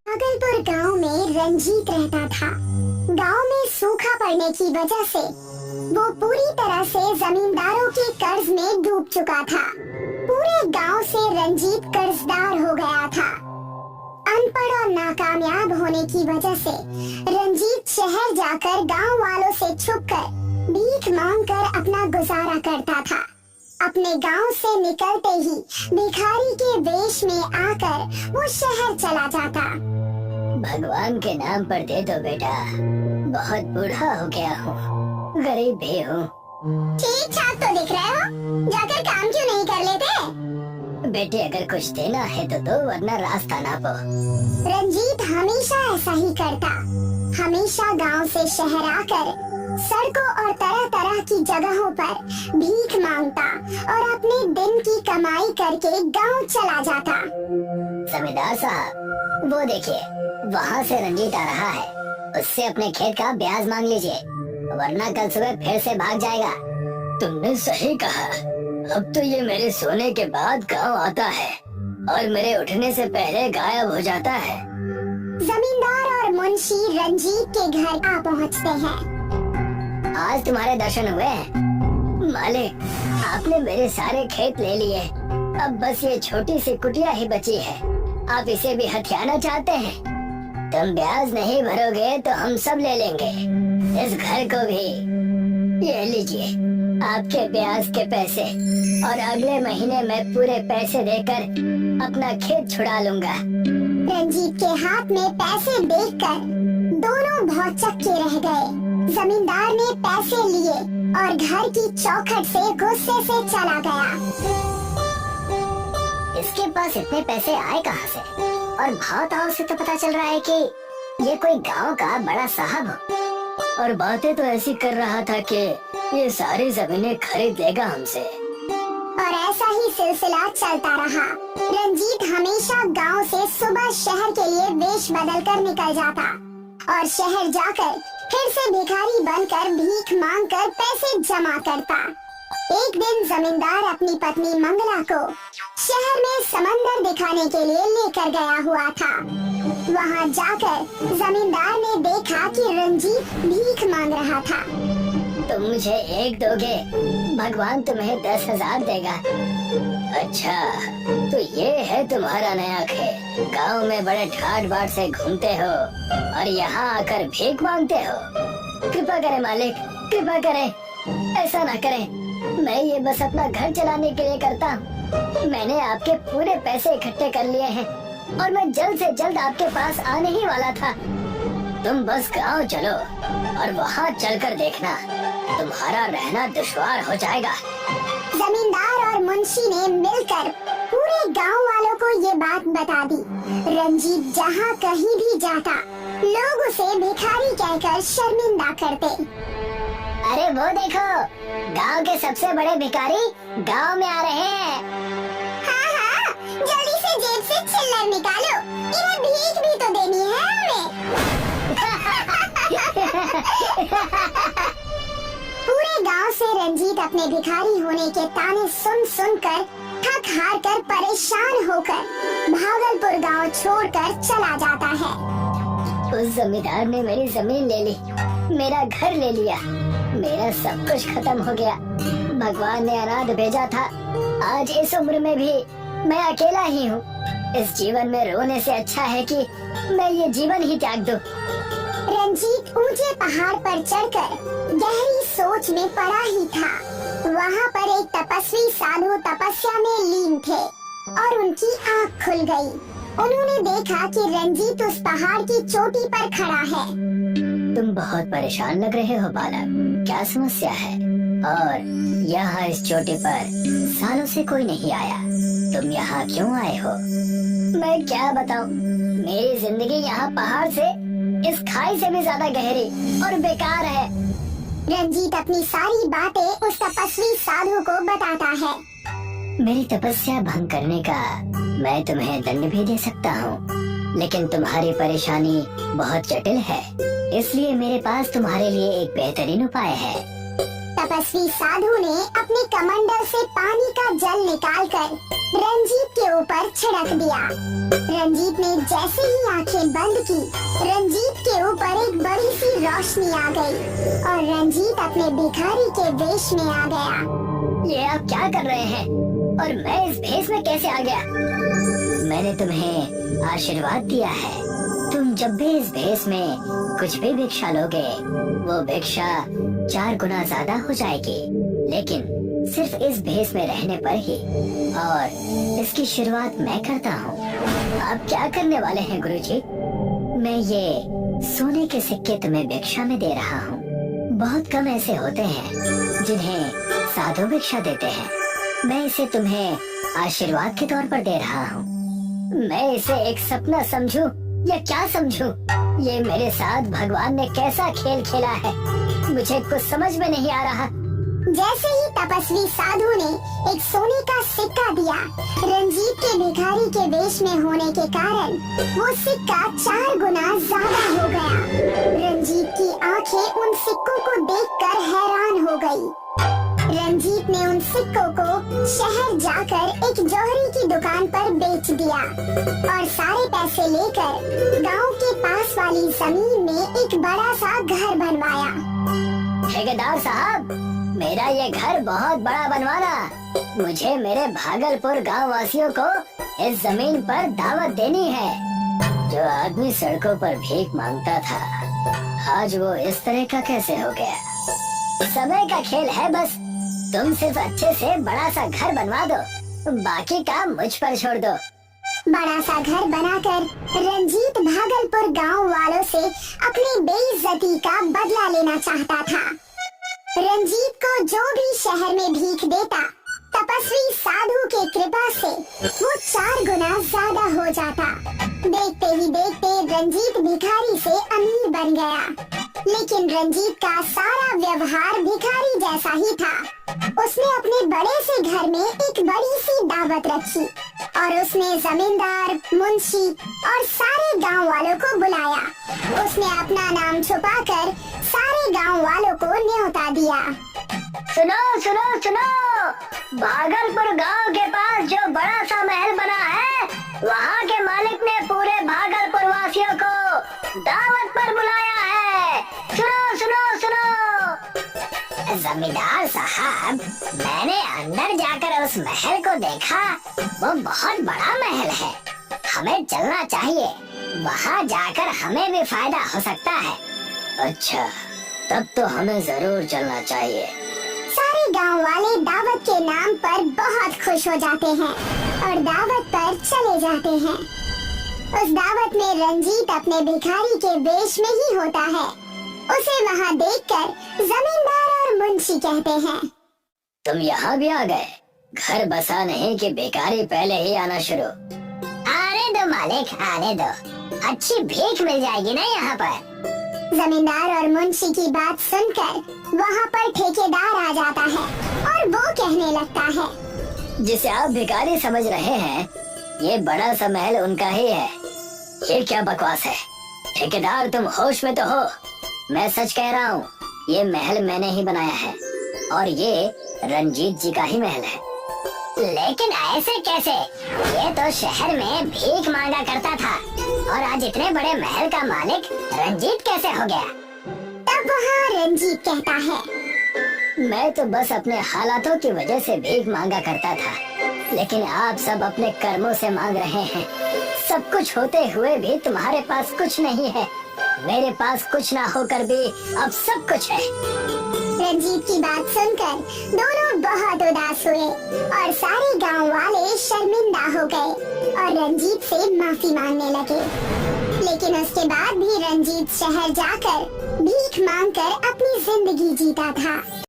भागलपुर गांव में रंजीत रहता था। गांव में सूखा पड़ने की वजह से वो पूरी तरह से जमींदारों के कर्ज में डूब चुका था। पूरे गांव से रंजीत कर्जदार हो गया था। अनपढ़ और नाकामयाब होने की वजह से रंजीत शहर जाकर गांव वालों से छुपकर भीख मांगकर अपना गुजारा करता था। अपने गांव से निकलते ही भिखारी के वेश में आकर वो शहर चला जाता। भगवान के नाम पर दे दो बेटा, बहुत बूढ़ा हो गया हूँ, गरीब भी हूँ। ठीक ठाक तो दिख रहे हो, जाकर काम क्यों नहीं कर लेते? बेटे अगर कुछ देना है तो दो, वरना रास्ता नापो। रंजीत हमेशा ऐसा ही करता। हमेशा गांव से शहर आकर सड़कों और तरह तरह की जगहों पर भीख मांगता और अपने दिन की कमाई करके गांव चला जाता। जमींदार साहब, वो देखिए, वहाँ से रंजीत आ रहा है। उससे अपने खेत का ब्याज मांग लीजिए, वरना कल सुबह फिर से भाग जाएगा। तुमने सही कहा, अब तो ये मेरे सोने के बाद गांव आता है और मेरे उठने से पहले गायब हो जाता है। जमींदार और मुंशी रंजीत के घर आ पहुँचते हैं। आज तुम्हारे दर्शन हुए हैं। मालिक, आपने मेरे सारे खेत ले लिए, अब बस ये छोटी सी कुटिया ही बची है। आप इसे भी हथियाना चाहते हैं? तुम ब्याज नहीं भरोगे तो हम सब ले लेंगे, इस घर को भी। ये लीजिए आपके ब्याज के पैसे, और अगले महीने में पूरे पैसे देकर अपना खेत छुड़ा लूंगा। रंजीत के हाथ में पैसे देखकर दोनों बहुत चक्के रह गए। जमींदार ने पैसे लिए और घर की चौखट से गुस्से से चला गया। इसके पास इतने पैसे आए कहाँ से? और भाव ताव से तो पता चल रहा है कि ये कोई गांव का बड़ा साहब हो। और बातें तो ऐसी कर रहा था कि ये सारी जमीनें खरीद लेगा हमसे। और ऐसा ही सिलसिला चलता रहा। रंजीत हमेशा गांव से सुबह शहर के लिए वेश बदल कर निकल जाता और शहर जाकर फिर से भिखारी बनकर भीख मांगकर पैसे जमा करता। एक दिन जमींदार अपनी पत्नी मंगला को शहर में समंदर दिखाने के लिए लेकर गया हुआ था। वहां जाकर जमींदार ने देखा कि रंजीत भीख मांग रहा था। तुम मुझे एक दोगे, भगवान तुम्हें 10,000 देगा। अच्छा, तो ये है तुम्हारा नया खेल। गांव में बड़े ठाट बाट से घूमते हो और यहाँ आकर भीख मांगते हो। कृपा करें मालिक, कृपा करें, ऐसा ना करें। मैं ये बस अपना घर चलाने के लिए करता हूँ। मैंने आपके पूरे पैसे इकट्ठे कर लिए हैं और मैं जल्द से जल्द आपके पास आने ही वाला था। तुम बस गांव चलो और वहाँ चलकर देखना, तुम्हारा रहना दुश्वार हो जाएगा। जमींदार और मुंशी ने मिलकर पूरे गांव वालों को ये बात बता दी। रंजीत जहाँ कहीं भी जाता, लोग उसे भिखारी कहकर शर्मिंदा करते। अरे वो देखो, गांव के सबसे बड़े भिखारी गांव में आ रहे हैं। हाँ हाँ, जल्दी से जेब से चिल्लर निकालो, इन्हें भीख भी तो देनी है हमें। पूरे गांव से रंजीत अपने भिखारी होने के ताने सुन सुनकर थक हार कर परेशान होकर भागलपुर गांव छोड़कर चला जाता है। उस जमींदार ने मेरी जमीन ले ली, मेरा घर ले लिया, मेरा सब कुछ खत्म हो गया। भगवान ने अनाथ भेजा था, आज इस उम्र में भी मैं अकेला ही हूँ। इस जीवन में रोने से अच्छा है कि मैं ये जीवन ही त्याग दूं। रंजीत ऊंचे पहाड़ पर चढ़कर गहरी सोच में पड़ा ही था। वहाँ पर एक तपस्वी साधु तपस्या में लीन थे और उनकी आँख खुल गई। उन्होंने देखा कि रंजीत उस पहाड़ की चोटी पर खड़ा है। तुम बहुत परेशान लग रहे हो बालक, क्या समस्या है? और यहाँ इस चोटी पर सालों से कोई नहीं आया, तुम यहाँ क्यों आए हो? मैं क्या बताऊँ, मेरी जिंदगी यहाँ पहाड़ से, इस खाई से भी ज्यादा गहरी और बेकार है। रंजीत अपनी सारी बातें उस तपस्वी साधु को बताता है। मेरी तपस्या भंग करने का मैं तुम्हें दंड भी दे सकता हूँ, लेकिन तुम्हारी परेशानी बहुत जटिल है, इसलिए मेरे पास तुम्हारे लिए एक बेहतरीन उपाय है। तपस्वी साधु ने अपने कमंडल से पानी का जल निकालकर रंजीत के ऊपर छिड़क दिया। रंजीत ने जैसे ही आंखें बंद की, रंजीत के ऊपर एक बड़ी सी रोशनी आ गई और रंजीत अपने भिखारी के वेश में आ गया। ये आप क्या कर रहे हैं और मैं इस भेष में कैसे आ गया? मैंने तुम्हें आशीर्वाद दिया है, तुम जब भी इस भेष में कुछ भी भिक्षा लोगे वो भिक्षा 4 गुना ज्यादा हो जाएगी, लेकिन सिर्फ इस भेष में रहने पर ही। और इसकी शुरुआत मैं करता हूँ। आप क्या करने वाले हैं गुरुजी? मैं ये सोने के सिक्के तुम्हें भिक्षा में दे रहा हूँ। बहुत कम ऐसे होते हैं जिन्हें साधु भिक्षा देते हैं। मैं इसे तुम्हें आशीर्वाद के तौर पर दे रहा हूँ। मैं इसे एक सपना समझूं या क्या समझूं? ये मेरे साथ भगवान ने कैसा खेल खेला है, मुझे कुछ समझ में नहीं आ रहा। जैसे ही तपस्वी साधु ने एक सोने का सिक्का दिया, रंजीत के भिखारी के वेश में होने के कारण वो सिक्का 4 गुना ज्यादा हो गया। रंजीत की आंखें उन सिक्कों को देखकर हैरान हो गई। रंजीत ने उन सिक्कों को शहर जाकर एक जौहरी की दुकान पर बेच दिया और सारे पैसे लेकर गांव के पास वाली जमीन में एक बड़ा सा घर बनवाया। ठेकेदार साहब, मेरा ये घर बहुत बड़ा बनवाना। मुझे मेरे भागलपुर गांव वासियों को इस जमीन पर दावत देनी है। जो आदमी सड़कों पर भीख मांगता था, आज वो इस तरह का कैसे हो गया? समय का खेल है बस। तुम सिर्फ अच्छे से बड़ा सा घर बनवा दो, बाकी काम मुझ पर छोड़ दो। बड़ा सा घर बनाकर रंजीत भागलपुर गांव वालों से अपनी बेइज्जती का बदला लेना चाहता था। रंजीत को जो भी शहर में भीख देता, तपस्वी साधु के कृपा से वो 4 गुना ज्यादा हो जाता। देखते ही देखते रंजीत भिखारी से अमीर बन गया। लेकिन रंजीत का सारा व्यवहार भिखारी जैसा ही था। उसने अपने बड़े से घर में एक बड़ी सी दावत रखी और उसने जमींदार, मुंशी और सारे गांव वालों को बुलाया। उसने अपना नाम छुपाकर सारे गांव वालों को न्योता दिया। सुनो सुनो सुनो, भागलपुर गांव के पास जो बड़ा सा महल बना है, वहाँ के मालिक ने पूरे भागलपुर वासियों को दावत पर बुलाया है। सुनो सुनो सुनो। जमींदार साहब, मैंने अंदर जाकर उस महल को देखा। वो बहुत बड़ा महल है, हमें चलना चाहिए। वहाँ जाकर हमें भी फायदा हो सकता है। अच्छा, तब तो हमें जरूर चलना चाहिए। सारे गांव वाले दावत के नाम पर बहुत खुश हो जाते हैं और दावत पर चले जाते हैं। उस दावत में रंजीत अपने भिखारी के वेश में ही होता है। उसे वहाँ देखकर जमींदार और मुंशी कहते हैं, तुम यहाँ भी आ गए? घर बसा नहीं कि भिखारी पहले ही आना शुरू? आने दो मालिक, आने दो। अच्छी भीख मिल जाएगी ना यहाँ पर। जमींदार और मुंशी की बात सुनकर वहाँ पर ठेकेदार आ जाता है और वो कहने लगता है, जिसे आप भिखारी समझ रहे हैं, ये बड़ा सा महल उनका ही है। ये क्या बकवास है? ठेकेदार, तुम होश में तो हो? मैं सच कह रहा हूँ, ये महल मैंने ही बनाया है और ये रंजीत जी का ही महल है। लेकिन ऐसे कैसे? ये तो शहर में भीख मांगा करता था और आज इतने बड़े महल का मालिक रंजीत कैसे हो गया? तब वहाँ रंजीत कहता है, मैं तो बस अपने हालातों की वजह से भीख मांगा करता था, लेकिन आप सब अपने कर्मों से मांग रहे हैं। सब कुछ होते हुए भी तुम्हारे पास कुछ नहीं है। मेरे पास कुछ ना होकर भी अब सब कुछ है। रंजीत की बात सुनकर दोनों बहुत उदास हुए और सारे गांव वाले शर्मिंदा हो गए और रंजीत से माफी मांगने लगे। लेकिन उसके बाद भी रंजीत शहर जाकर भीख मांगकर अपनी जिंदगी जीता था।